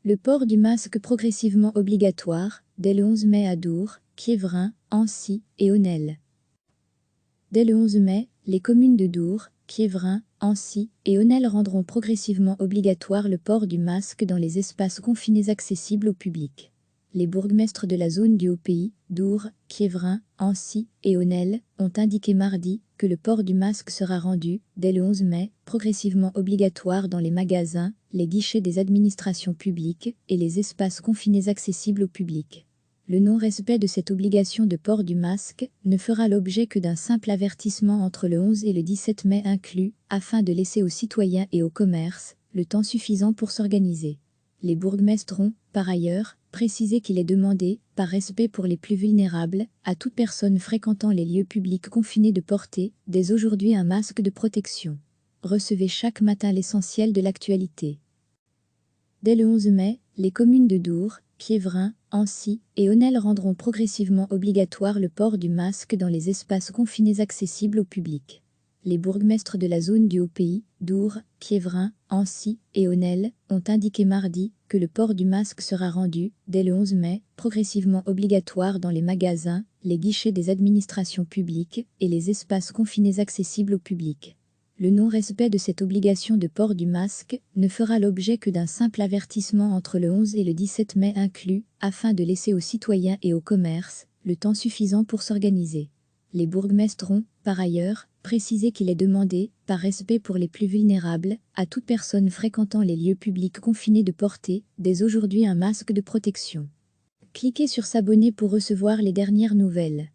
Le port du masque progressivement obligatoire, dès le 11 mai à Dour, Quievrin, Ancy et Aunel. Dès le 11 mai, les communes de Dour, Quievrin, Ancy et Aunel rendront progressivement obligatoire le port du masque dans les espaces confinés accessibles au public. Les bourgmestres de la zone du Haut-Pays, Dour, Quievrin, Ancy et Aunel, ont indiqué mardi que le port du masque sera rendu, dès le 11 mai, progressivement obligatoire dans les magasins, les guichets des administrations publiques et les espaces confinés accessibles au public. Le non-respect de cette obligation de port du masque ne fera l'objet que d'un simple avertissement entre le 11 et le 17 mai inclus, afin de laisser aux citoyens et aux commerces le temps suffisant pour s'organiser. Les bourgmestres ont, par ailleurs, précisé qu'il est demandé, par respect pour les plus vulnérables, à toute personne fréquentant les lieux publics confinés de porter, dès aujourd'hui, un masque de protection. Recevez chaque matin l'essentiel de l'actualité. Dès le 11 mai, les communes de Dour, Quievrin, Ancy et Aunel rendront progressivement obligatoire le port du masque dans les espaces confinés accessibles au public. Les bourgmestres de la zone du Haut-Pays, Dour, Quievrin, Ancy et Aunel, ont indiqué mardi que le port du masque sera rendu, dès le 11 mai, progressivement obligatoire dans les magasins, les guichets des administrations publiques et les espaces confinés accessibles au public. Le non-respect de cette obligation de port du masque ne fera l'objet que d'un simple avertissement entre le 11 et le 17 mai inclus, afin de laisser aux citoyens et aux commerces le temps suffisant pour s'organiser. Les bourgmestres ont, par ailleurs, précisé qu'il est demandé, par respect pour les plus vulnérables, à toute personne fréquentant les lieux publics confinés de porter, dès aujourd'hui, un masque de protection. Cliquez sur s'abonner pour recevoir les dernières nouvelles.